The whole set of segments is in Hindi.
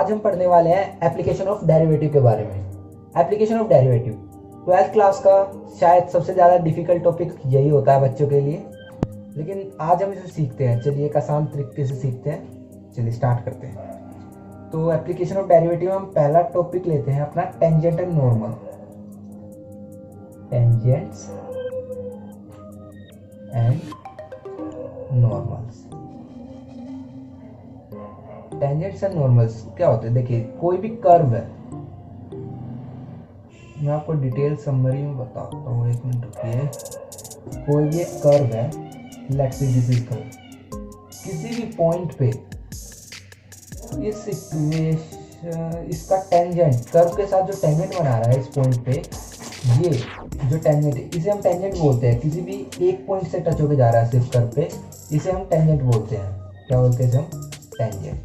आज हम पढ़ने वाले हैं एप्लीकेशन ऑफ डेरिवेटिव के बारे में। Application of derivative 12th class का शायद सबसे ज़्यादा डिफिकल्ट टॉपिक यही होता है बच्चों के लिए, लेकिन आज हम इसे सीखते हैं। चलिए एक आसान तरीके से सीखते हैं। चलिए स्टार्ट करते हैं। तो एप्लीकेशन ऑफ डेरिवेटिव हम पहला टॉपिक लेते हैं अपना tangent and normal. Tangents and normals. Tangents and normals क्या होते हैं? देखिए कोई भी कर्व है, मैं आपको डिटेल समरी में बताता हूँ, एक मिनट रुकिए। कोई भी एक कर्व है, let's say this is curve, किसी भी पॉइंट पे इस इक्वेशन इसका टेंजेंट कर्व के साथ जो टेंजेंट बना रहा है इस पॉइंट पे, ये जो टेंजेंट है इसे हम टेंजेंट बोलते हैं। किसी भी एक पॉइंट से टच होके जा रहा है सिर्फ कर्व पे, इसे हम टेंजेंट बोलते हैं। क्या बोलते हैं इसे हम? टेंजेंट।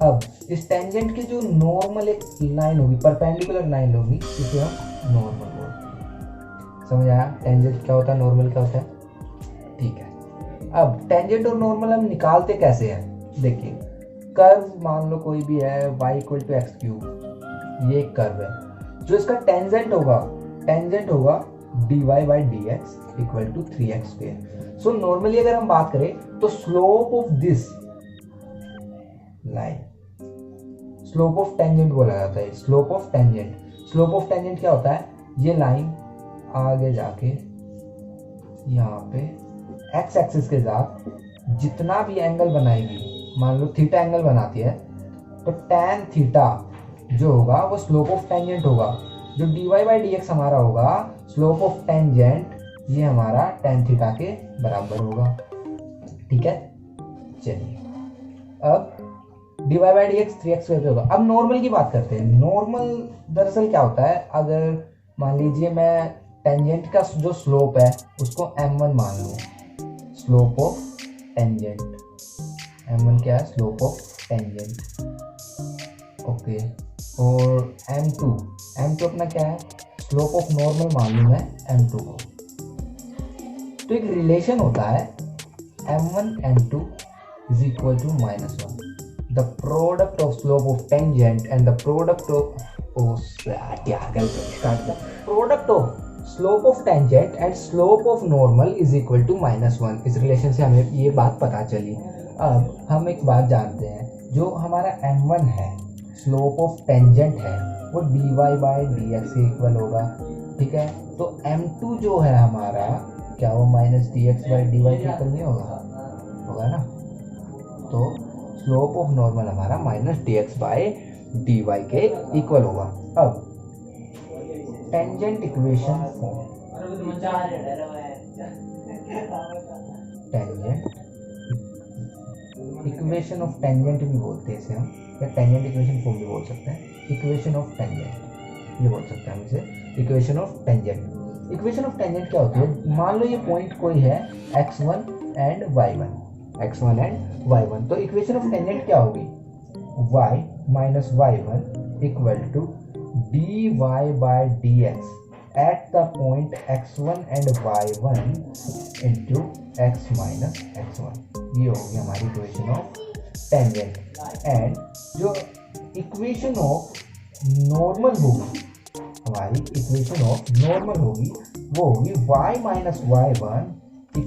अब इस टेंजेंट के जो नॉर्मल एक लाइन होगी, परपेंडिकुलर लाइन होगी, इसे हम नॉर्मल बोलते हैं। समझ आया टेंजेंट क्या होता है, नॉर्मल क्या होता है? ठीक है। अब टेंजेंट और नॉर्मल हम निकालते कैसे हैं? देखिए कर्व मान लो कोई भी है y = x³, ये एक कर्व है। जो इसका टेंजेंट होगा dy/dx = 3x²। सो नॉर्मली अगर हम बात करें तो slope of this line, slope of tangent बोला जाता है। स्लोप ऑफ टेंजेंट क्या होता है? ये लाइन आगे जाके यहाँ पे एक्स एक्सिस के साथ जितना भी एंगल बनाएगी, मान लो थीटा एंगल बनाती है, तो tan थीटा जो होगा वो स्लोप ऑफ टेंजेंट होगा। जो dy/dx हमारा होगा स्लोप ऑफ टेंजेंट, ये हमारा tan थीटा के बराबर होगा। ठीक है, चलिए अब dy/dx 3x² होगा। अब नॉर्मल की बात करते हैं। नॉर्मल दरअसल क्या होता है? अगर मान लीजिए मैं टेंजेंट का जो स्लोप है उसको m1 मान लूँ, स्लोप ऑफ टेंजेंट m1 क्या है? Slope of tangent. ओके, और m2 अपना क्या है? स्लोप ऑफ नॉर्मल मान लूँ मैं m2 को। तो एक रिलेशन होता है m1 m2 = -1। The product of slope of tangent and the product of slope of tangent and slope of normal is equal to -1। इस रिलेशन से हमें ये बात पता चली। अब हम एक बात जानते हैं, जो हमारा m1 है स्लोप ऑफ टेंजेंट है वो dy/dx के इक्वल होगा। ठीक है, तो m2 जो है हमारा क्या वो -dx/dy के इक्वल नहीं होगा ना? तो स्लोप ऑफ नॉर्मल हमारा -dx/dy के इक्वल होगा। अब tangent equation form, equation of tangent भी बोलते हैं इसे हम, या टेंजेंट इक्वेशन फॉर्म भी बोल सकते हैं। इक्वेशन ऑफ टेंजेंट ये बोल सकते हैं हम इसे, equation of tangent. Equation of tangent क्या होती है? मान लो ये पॉइंट कोई है x1 एंड y1, तो इक्वेशन ऑफ टेंजेंट क्या होगी? y - y1 = dy/dx at the point x1 and y1 into x - x1। ये होगी हमारी इक्वेशन ऑफ टेंजेंट। एंड जो इक्वेशन ऑफ नॉर्मल होगी, हमारी इक्वेशन ऑफ नॉर्मल होगी वो होगी y - y1 =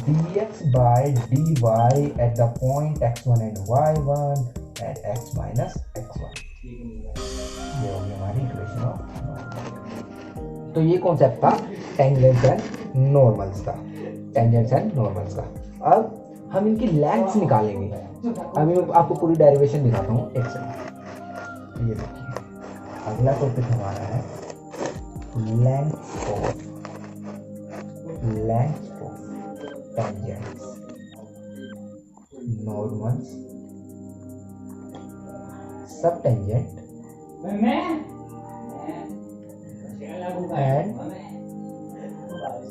-dx/dy at the point x1 and y1 at x - x1। ये होगी हमारी इक्वेशन ऑफ नॉर्मल। तो ये कॉन्सेप्ट था टेंजेंट्स एंड नॉर्मल्स का। अब हम इनकी लेंथ्स निकालेंगे। अभी मैं आपको पूरी डेरिवेशन दिखाता हूँ, एक सेकंड। ये देखिए अगला टॉपिक हमारा है लेंथ ऑफ टेंजेंट्स, नॉर्मल्स, सब टेंजेंट एंड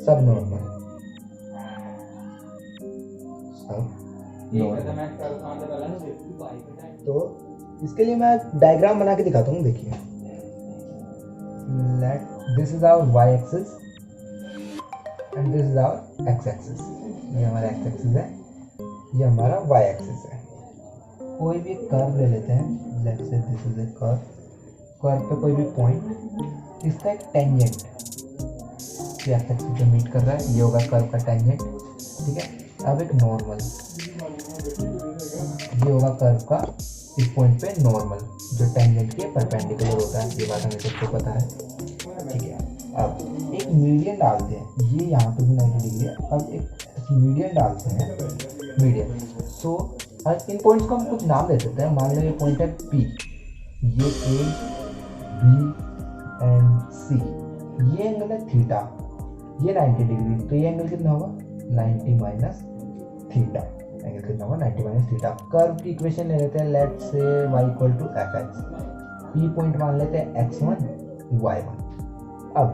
सब नॉर्मल। तो इसके लिए मैं डायग्राम बना के दिखाता हूँ। देखिए this is our y axis and this is our x axis. ये हमारा x एक्सिस है, ये हमारा y एक्सिस है। कोई भी कर्व ले लेते हैं, लेट्स से this is a curve, curve पे कोई भी पॉइंट, इसका एक टेंजेंट एक्स एक्सिस पे मीट कर रहा है, ये होगा कर्व का टेंजेंट, ठीक है। अब एक नॉर्मल, ये होगा कर्व का इस पॉइंट पे नॉर्मल जो टेंजेंट के परपेंडिकुलर होता है, ये बात हमें सबको पता है, ठीक है। अब एक मीडियन डालते हैं, ये यहाँ पे भी 90 डिग्री है, अब एक मीडियन डालते हैं, मीडियन। सो इन पॉइंट्स को हम कुछ नाम दे देते हैं, मान लो ये पॉइंट है P, ये A, B एंड C, ये एंगल है थीटा, ये 90 डिग्री, तो ये एंगल कितना होगा 90 माइनस थीटा, एंगल कितना होगा 90 माइनस थीटा। कर्व की इक्वेशन ले लेते हैं, let's say y equal to F X, P point मान लेते हैं x1 y1। अब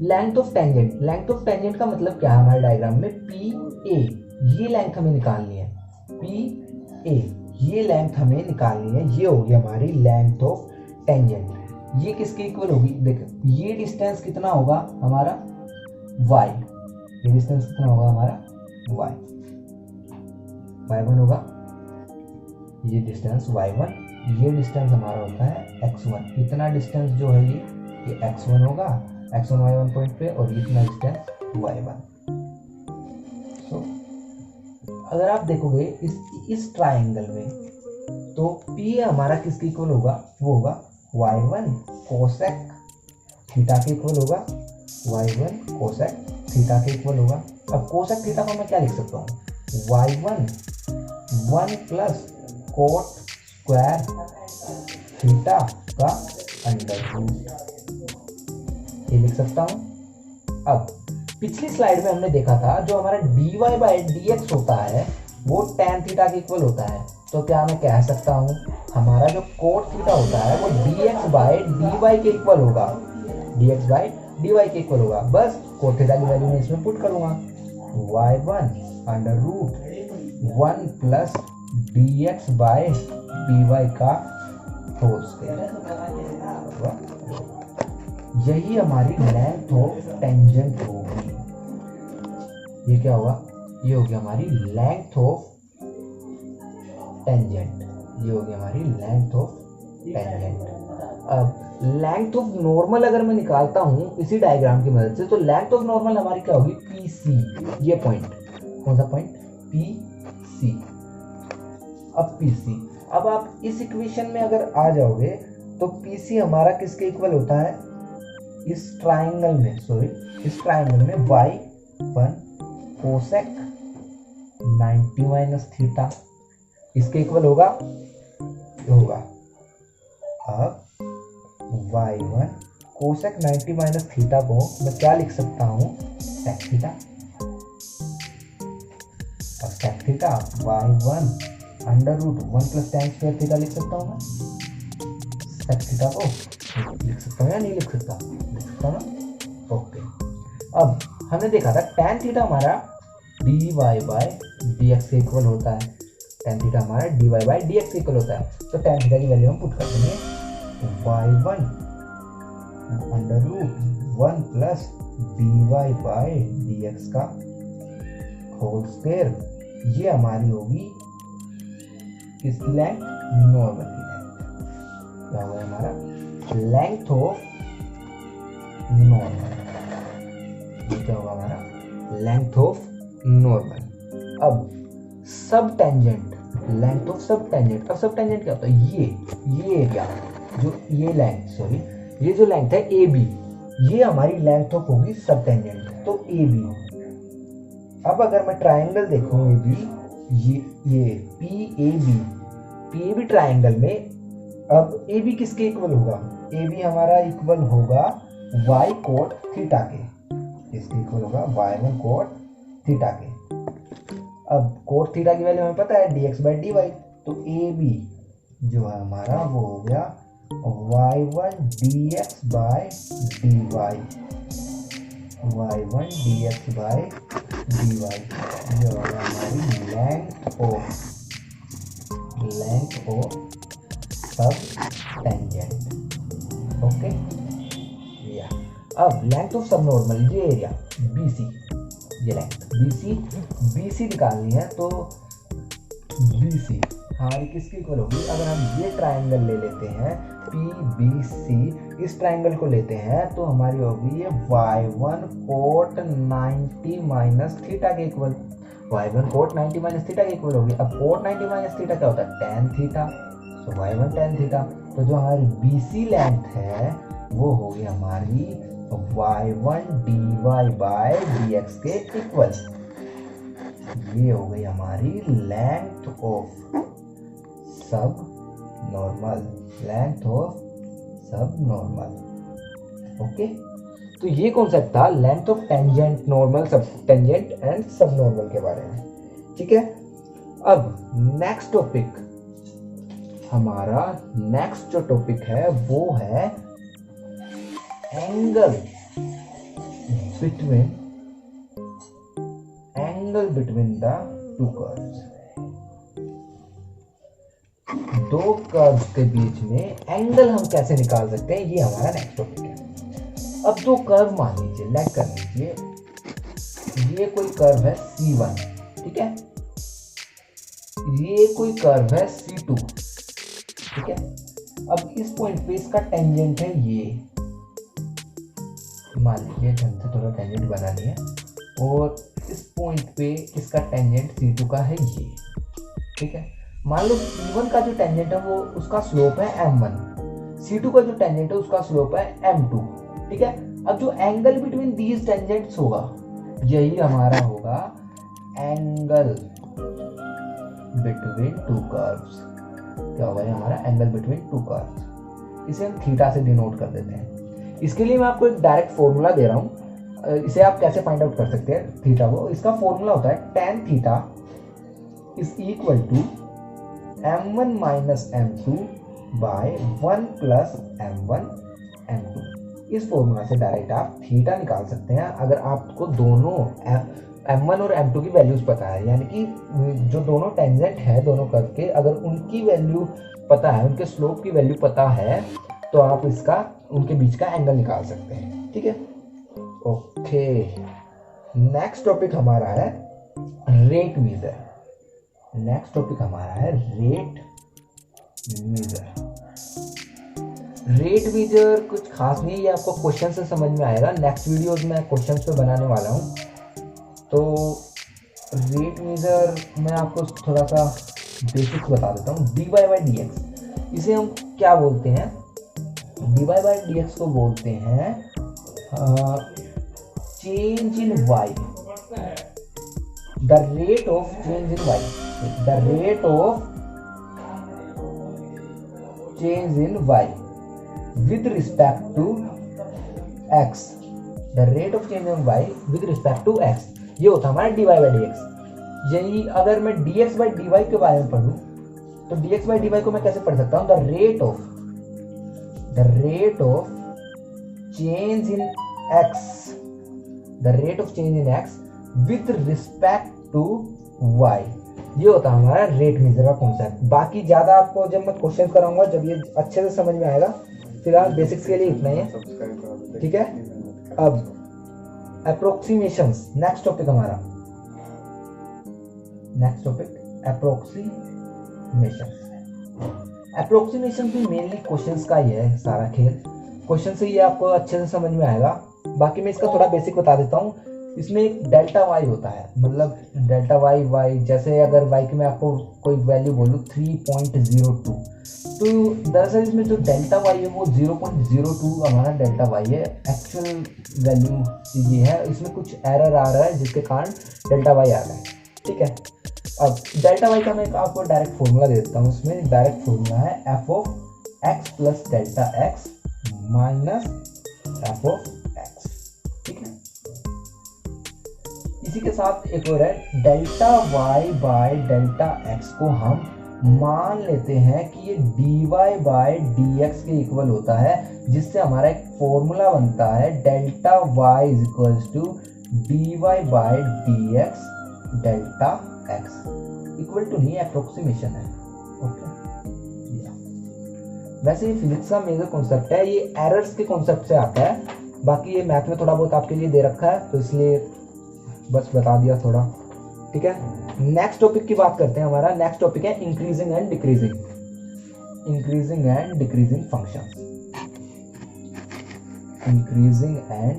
length of tangent, length of tangent का मतलब क्या है हमारे डायग्राम में, पी ए, ये लेंथ हमें निकालनी है, पी ए ये लेंथ हमें निकालनी है, ये होगी हमारी लेंथ ऑफ टेंजेंट। ये किसके इक्वल होगी, देख ये डिस्टेंस कितना होगा हमारा y, ये डिस्टेंस कितना होगा हमारा y, y1 होगा, ये डिस्टेंस y1, ये डिस्टेंस हमारा होता है x1, इतना डिस्टेंस जो है ये x1 होगा, x1 y1 पॉइंट पे, और इतना डिस्टेंस y1। सो अगर आप देखोगे इस ट्राइंगल में, तो P हमारा किसके इक्वल होगा, वो होगा y1 कोसेक थीटा के इक्वल होगा, y1 कोसेक थीटा के इक्वल होगा। अब कोसेक थीटा को मैं क्या लिख सकता हूँ, y1 1 plus coat square theta का अंडर रूट, ये लिख सकता हूँ। अब पिछली स्लाइड में हमने देखा था जो हमारा dy बाई dx होता है वो tan थीटा के इक्वल होता है, तो क्या मैं कह सकता हूँ हमारा जो कोट थीटा होता है वो dx बाई dy के इक्वल होगा, dx बाई dy के इक्वल होगा। बस कोट थीटा की वैल्यू मैं इसमें पुट करूंगा, y1 under root 1 plus dx by dy का होल स्क्वायर, यही हमारी लेंथ ऑफ टेंजेंट होगी। ये क्या होगा, ये होगी हमारी लेंथ ऑफ टेंजेंट, ये होगी हमारी लेंथ ऑफ टेंजेंट। अब लेंथ ऑफ नॉर्मल अगर मैं निकालता हूँ इसी डायग्राम की मदद से, तो लेंथ ऑफ नॉर्मल हमारी क्या होगी, PC, ये पॉइंट, कौन सा पॉइंट, PC। अब PC, अब आप इस इक्वेशन में अगर आ जाओगे तो PC हमारा किसके इक्वल होता है, इस ट्राइंगल में, सॉरी इस ट्राइंगल में y1 कोसेक 90 माइनस थीटा इसके इक्वल होगा, अब y1 कोसेक 90 माइनस थीटा को मैं क्या लिख सकता हूँ, सेक थीटा, और sec theta y1 under root 1 plus tan square theta लिख सकता हूँ मैं, सेक थीटा को लिख सकता हूँ या नहीं लिख सकता, लिख सकता हूँ ना, ओके। अब हमने देखा था tan थीटा हमारा dy बाई dx के इक्वल होता है, tan थीटा हमारा dy बाई dx के इक्वल होता है, तो tan थीटा की वैल्यू हम पुट कर देंगे, y1 under root 1 plus dy by dx का होल स्क्वायर, ये हमारी होगी किसकी लेंथ, नॉर्मल की लेंथ, क्या होगा हमारा लेंथ ऑफ नॉर्मल, ये क्या होगा हमारा लेंथ ऑफ नॉर्मल। अब सब टेंजेंट, लेंथ ऑफ सब टेंजेंट, अब सब टेंजेंट क्या होता है, ये एरिया जो ये लेंथ, सॉरी ये जो लेंथ है AB, ये हमारी लेंथ ऑफ होगी सब टेंजेंट, तो AB। अब अगर मैं ट्राइंगल देखूं AB, ये PAB ट्राइंगल में, अब AB किसके इक्वल होगा, AB हमारा इक्वल होगा y कोट थीटा के, इसके इक्वल होगा y1 कोट थीटा के। अब कोट थीटा की वैल्यू हमें पता है dx बाई dy, तो AB जो है हमारा वो हो गया y1 dx by dy, y1 dx by dy, जो होगा हमारी लेंथ ऑफ सब टेंजेंट, ओके। या अब लेंथ ऑफ सब नॉर्मल, ये एरिया BC, ये लेंथ BC निकालनी है, तो BC हमारी किसकी इक्वल होगी, अगर हम ये ट्राइंगल ले लेते हैं PBC, इस ट्राइंगल को लेते हैं तो हमारी होगी ये y1 cot 90 माइनस थीटा के equal, y1 cot 90 minus theta के इक्वल होगी। अब cot 90 माइनस थीटा क्या होता है, tan थीटा, तो y1 tan थीटा। तो जो हमारी BC लेंथ है वो होगी हमारी y1 dy बाय dx के इक्वल। ये हो गई हमारी लेंथ ऑफ सब नॉर्मल, लेंथ ऑफ सब नॉर्मल। ओके, तो ये कॉन्सेप्ट था लेंथ ऑफ टेंजेंट, नॉर्मल, सब टेंजेंट एंड सब नॉर्मल के बारे में। ठीक है, अब नेक्स्ट टॉपिक, हमारा नेक्स्ट जो टॉपिक है वो है angle between the two curves. दो कर्व्स के बीच में एंगल हम कैसे निकाल सकते हैं, ये हमारा नेक्स्ट टॉपिक है। अब दो कर्व मान लीजिए, लेट कर लीजिए, ये कोई कर्व है C1, ठीक है, ये कोई कर्व है C2, ठीक है। अब इस पॉइंट पे इसका टेंजेंट है ये, मान लीजिए ढंग से थोड़ा टेंजेंट बनानी है, और इस पॉइंट पे इसका टेंजेंट C2 का है ये, ठीक है। मान लो C1 का जो टेंजेंट है वो उसका स्लोप है M1, C2 का जो टेंजेंट है उसका स्लोप है M2, ठीक है। अब जो एंगल बिटवीन दीज टेंजेंट्स होगा यही हमारा होगा एंगल बिटवीन टू कर्व्स। क्या होगा ये हमारा एंगल बिटवीन टू कर्व्स, इसे हम थीटा से डिनोट कर देते हैं। इसके लिए मैं आपको एक डायरेक्ट फॉर्मूला दे रहा हूँ, इसे आप कैसे फाइंड आउट कर सकते हैं थीटा को। इसका फॉर्मूला होता है tan theta is equal to m1 minus m2 by 1 plus m1 m2। इस फॉर्मूला से डायरेक्ट आप थीटा निकाल सकते हैं अगर आपको दोनों m1 और m2 की वैल्यूज पता है, यानी कि जो दोनों टेंजेंट है दोनों कर्व के, अगर उनकी वैल्यू पता है, उनके स्लोप की वैल्यू पता है, तो आप इसका उनके बीच का एंगल निकाल सकते हैं, ठीक है। ओके, नेक्स्ट टॉपिक हमारा है रेट मीजर। नेक्स्ट टॉपिक हमारा है रेट मीजर। रेट मीजर कुछ खास नहीं है, ये आपको क्वेश्चन से समझ में आएगा। नेक्स्ट वीडियोस में क्वेश्चन पे बनाने वाला हूँ। तो रेट मीजर मैं आपको थोड़ा सा बेसिक्स बता देता हूँ। dy बाई dx, इसे हम क्या बोलते हैं, dy बाई dx को बोलते हैं change in y, the rate of change in y, the rate of change in y with respect to x, the rate of change in y with respect to x, ये होता है हमारा dy by dx। यही अगर मैं dx by dy के बारे में पढ़ूं तो dx by dy को मैं कैसे पढ़ सकता हूं, the rate of change in x, the rate of change in x with respect to y, ये होता है हमारा रेट मेजर का कॉन्सेप्ट। बाकी ज्यादा आपको जब मैं क्वेश्चन कराऊंगा जब ये अच्छे से समझ में आएगा। फिलहाल बेसिक्स के लिए इतना ही है, ठीक है। अब अप्रोक्सीमेशंस, नेक्स्ट टॉपिक हमारा, नेक्स्ट टॉपिक अप्रोक्सीमेशंस। अप्रोक्सीमेशन भी मेनली क्वेश्चंस का ही है सारा खेल, क्वेश्चन से ये आपको अच्छे से समझ में आएगा। बाकी मैं इसका थोड़ा बेसिक बता देता हूँ। इसमें एक डेल्टा वाई होता है, मतलब डेल्टा वाई, जैसे अगर वाई की मैं आपको कोई वैल्यू बोलूँ 3.02, तो दरअसल इसमें जो डेल्टा वाई है वो 0.02 हमारा डेल्टा वाई है, एक्चुअल वैल्यू ये है। इसमें कुछ एरर आ रहा है जिसके कारण डेल्टा वाई आ रहा है, ठीक है। अब डेल्टा वाई का मैं आपको डायरेक्ट फॉर्मूला दे देता हूँ। उसमें डायरेक्ट फॉर्मूला है F of X plus delta X minus F of X, ठीक है। इसी के साथ एक और है delta Y by delta X को हम मान लेते हैं कि ये dy बाय dx के इक्वल होता है, जिससे हमारा एक फॉर्मूला बनता है delta y is equal to dy by dx delta x। Equal to नहीं, अप्रोक्सीमेशन है, ओके। वैसे ये फिजिक्स का मेजर कॉन्सेप्ट है, ये एरर्स के कॉन्सेप्ट से आता है। बाकी ये मैथ में थोड़ा बहुत आपके लिए दे रखा है, तो इसलिए बस बता दिया थोड़ा, ठीक है। नेक्स्ट टॉपिक की बात करते हैं। हमारा नेक्स्ट टॉपिक है increasing and decreasing, increasing and decreasing function, increasing and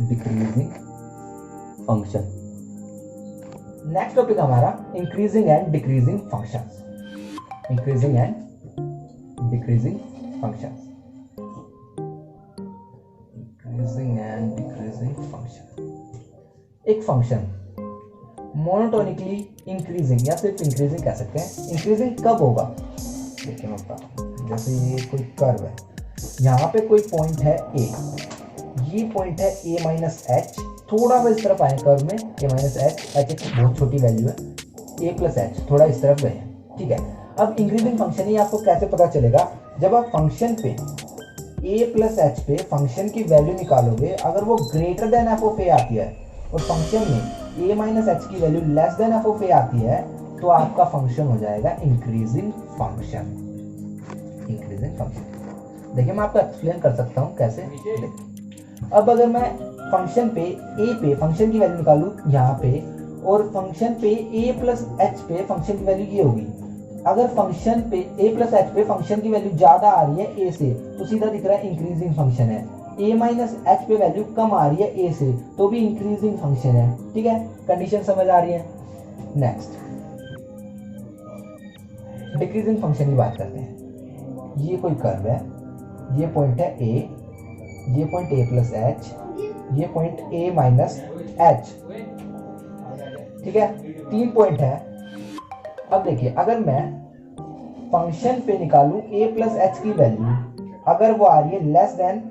decreasing function. Next topic हमारा increasing and decreasing function, increasing and decreasing function, increasing and decreasing function. एक फंक्शन मोनोटोनिकली इंक्रीजिंग या सिर्फ इंक्रीजिंग कह सकते हैं। इंक्रीजिंग कब होगा, देखिए मैं बताता हूँ। जैसे ये कोई कर्व है, यहाँ पे कोई पॉइंट है ए, ये पॉइंट है ए माइनस एच, थोड़ा सा इस तरफ आए कर्व में ए माइनस एच, एच एक बहुत छोटी वैल्यू है, ए प्लस एच थोड़ा इस तरफ गए, ठीक है। अब इंक्रीजिंग फंक्शन ही आपको कैसे पता चलेगा, जब आप फंक्शन पे ए प्लस एच पे फंक्शन की वैल्यू निकालोगे, अगर वो greater than f of a आती है और फंक्शन में ए माइनस एच की value less than f of a आती है, तो आपका फंक्शन हो जाएगा इंक्रीजिंग फंक्शन, इंक्रीजिंग फंक्शन। देखिए मैं आपको एक्सप्लेन कर सकता हूँ कैसे। अब अगर मैं फंक्शन पे ए पे फंक्शन की वैल्यू निकालूं यहाँ पे, और फंक्शन पे ए प्लस एच पे फंक्शन की वैल्यू ये होगी, अगर फंक्शन पे ए प्लस एच पे फंक्शन की वैल्यू ज्यादा आ रही है ए से, तो सीधा दिख रहा है इंक्रीजिंग फंक्शन है। ए माइनस एच पे वैल्यू कम आ रही है ए से, तो भी इंक्रीजिंग फंक्शन है, ठीक है। कंडीशन समझ आ रही है। नेक्स्ट डिक्रीजिंग फंक्शन की बात करते हैं। ये कोई कर्व है, ये पॉइंट है ए, ये पॉइंट ए प्लस एच, ये पॉइंट ए माइनस एच, ठीक है, 3 पॉइंट है। अब देखिए अगर मैं फंक्शन पे निकालूं ए प्लस एच की वैल्यू, अगर वो आ रही है लेस देन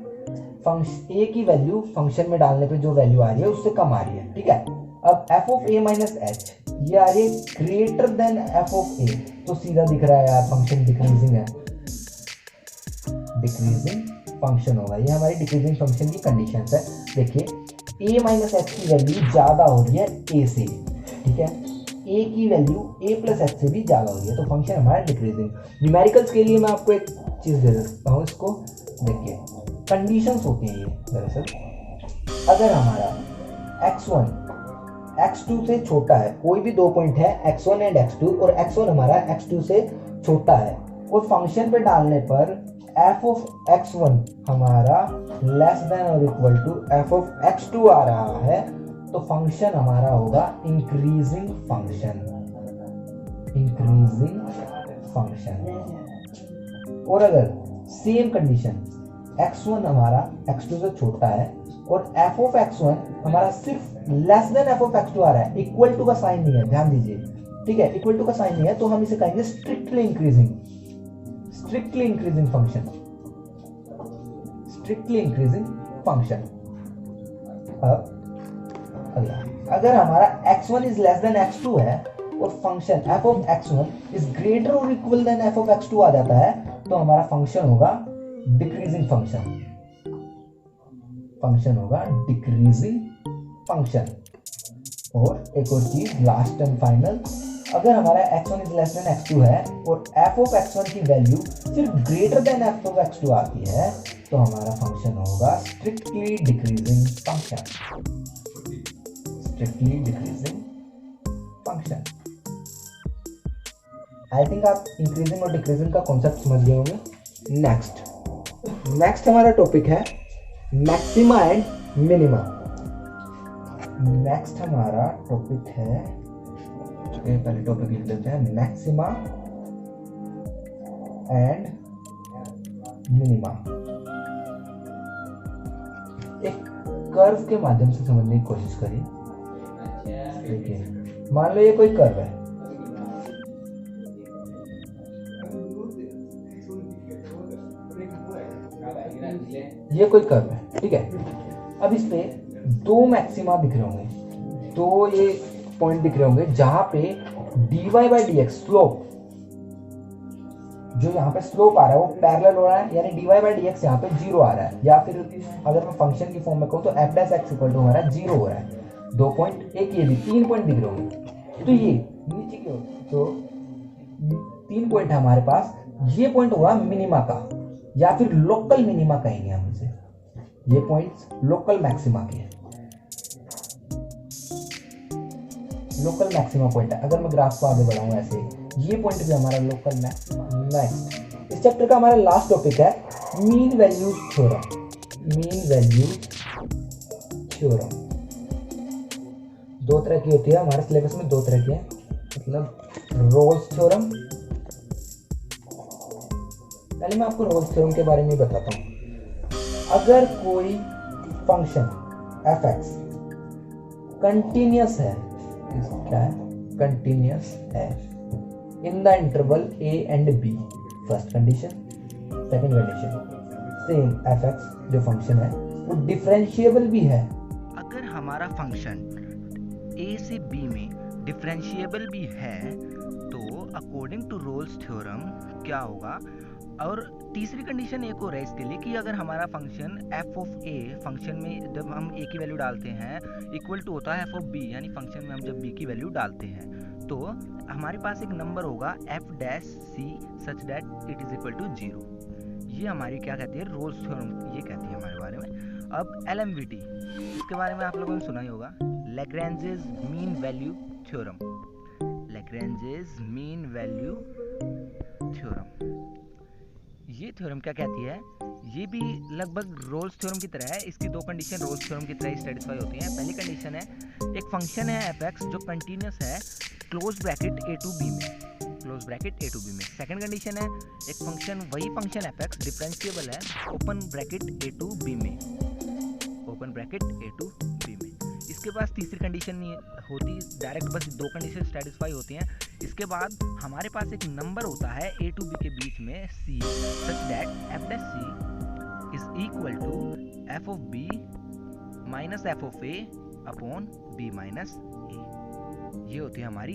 ए की वैल्यू फंक्शन में डालने पे जो वैल्यू आ रही है उससे कम आ रही है, ठीक है। अब F of A minus H ये आ रही है ग्रेटर देन एफ ऑफ ए, तो सीधा दिख रहा है यार फंक्शन डिक्रीजिंग है, डिक्रीजिंग फंक्शन होगा। ये हमारी डिक्रीजिंग फंक्शन की कंडीशंस है। देखिए ए माइनस एच की वैल्यू ज्यादा हो रही है ए से, ठीक है, ए की वैल्यू ए प्लस एच से भी ज्यादा हो रही है, तो फंक्शन हमारा डिक्रीजिंग। न्यूमेरिकल्स के लिए मैं आपको एक चीज दे सकता हूँ, इसको देखिए कंडीशंस होती हैं ये दरअसल। अगर हमारा x1 x2 से छोटा है, कोई भी 2 पॉइंट है x1 एंड x2, और x1 हमारा x2 से छोटा है, और फंक्शन पे डालने पर f ऑफ x1 हमारा लेस देन और equal to f of x2 आ रहा है, तो फंक्शन हमारा होगा इंक्रीजिंग फंक्शन, इंक्रीजिंग फंक्शन। और अगर सेम कंडीशन x1 हमारा x2 से छोटा है और f ऑफ x1 हमारा सिर्फ less than f of x2 आ रहा है, इक्वल टू का साइन नहीं है, ध्यान दीजिए, ठीक है, इक्वल टू का साइन नहीं है, तो हम इसे कहेंगे strictly increasing, strictly increasing function, strictly increasing function. अब अगला, अगर हमारा x1 is less than x2 है और function f of x1 is greater और equal than f of x2 आ जाता है, तो हमारा फंक्शन होगा डिक्रीजिंग फंक्शन, फंक्शन होगा डिक्रीजिंग फंक्शन। और एक और चीज लास्ट एंड फाइनल, अगर हमारा x1 is less than x2 है और f ऑफ x1 की वैल्यू सिर्फ greater than f of x2 आती है, तो हमारा फंक्शन होगा strictly decreasing function, strictly decreasing function. I think आप इंक्रीजिंग और डिक्रीजिंग का कॉन्सेप्ट समझ गए होंगे। नेक्स्ट हमारा टॉपिक है मैक्सिमा एंड मिनिमा। नेक्स्ट हमारा टॉपिक है, पहले टॉपिक लिख लेते हैं, मैक्सिमा एंड मिनिमा। एक कर्व के माध्यम से समझने की कोशिश करिए। देखिए मान लो ये कोई कर्व है, ये कोई कर्व है, ठीक है। अब इस पे 2 मैक्सिमा दिख रहे होंगे, 2 ये पॉइंट दिख रहे होंगे जहां पे dy by D x slope, जो यहाँ पे स्लोप आ रहा है वो पैरेलल हो रहा है, यानी dy बाई डी एक्स यहाँ पे 0 आ रहा है, या फिर अगर मैं फंक्शन की फॉर्म में कहूँ तो f dash x equal to हमारा 0 हो रहा है। 2 पॉइंट, एक ये भी 3 पॉइंट दिख रहे होंगे, तो ये नीचे की ओर, तो 3 पॉइंट है हमारे पास। ये पॉइंट हुआ मिनिमा का, या फिर लोकल मिनिमा कहेंगे हम इसे, ये पॉइंट्स लोकल मैक्सिमा के हैं, लोकल मैक्सिमा पॉइंट है। अगर मैं ग्राफ को आगे बढ़ाऊँ ऐसे, ये पॉइंट भी हमारा लोकल मैक्सिमा। नेक्स्ट इस चैप्टर का हमारा लास्ट टॉपिक है mean value theorem. Mean value theorem दो तरह की होती है हमारे सिलेबस में, दो तरह की है, मतलब रोल्स थ्योरम। पहले मैं आपको रोल्स थ्योरम के बारे में बताता हूँ। अगर कोई फंक्शन f(x) कंटिन्यूअस है, क्या है, कंटिन्यूअस है in the interval a and b, first condition. Second condition same f(x) जो फंक्शन है वो डिफरेंशिएबल भी है। अगर हमारा फंक्शन a से b में डिफरेंशिएबल भी है तो अकॉर्डिंग टू रोल्स थ्योरम क्या होगा। और तीसरी कंडीशन एक और है इसके लिए कि अगर हमारा function f of a, function में जब हम a की वैल्यू डालते हैं इक्वल टू होता है f ऑफ b, यानी फंक्शन में हम जब b की वैल्यू डालते हैं तो हमारे पास एक नंबर होगा f' such that it is equal to 0। ये हमारी क्या कहती है, रोल्स थ्योरम ये कहती है हमारे बारे में। अब LMVT, इसके बारे में आप लोगों ने सुना ही होगा, Lagrange's mean value theorem. Lagrange's mean value theorem, ये थ्योरम क्या कहती है, ये भी लगभग रोल्स थ्योरम की तरह है। इसकी दो कंडीशन रोल्स थ्योरम की तरह ही सेटिस्फाई होती हैं। पहली कंडीशन है एक फंक्शन है f(x) जो कंटिन्यूअस है close bracket a to b में, close bracket a to b में। सेकंड कंडीशन है एक फंक्शन, वही फंक्शन f(x) डिफरेंशिएबल है open bracket a to b में, open bracket a to b में। इसके पास तीसरी कंडीशन नहीं होती, डायरेक्ट बस दो कंडीशन सेटिस्फाई होती हैं। इसके बाद हमारे पास एक नंबर होता है a to b के बीच में c, such that f' is equal to f of b minus f of a upon b minus a। ये होती है हमारी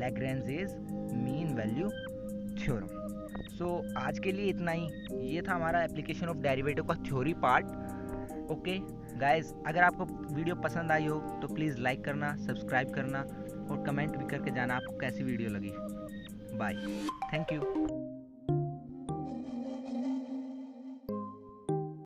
लैग्रेंजेस मीन वैल्यू थ्योरम। सो आज के लिए इतना ही। ये था हमारा एप्लीकेशन ऑफ डेरिवेटिव का थ्योरी पार्ट। ओके गाइस, अगर आपको वीडियो पसंद आई हो तो प्लीज़ लाइक करना, सब्सक्राइब करना और कमेंट भी करके जाना आपको कैसी वीडियो लगी। Bye, thank you.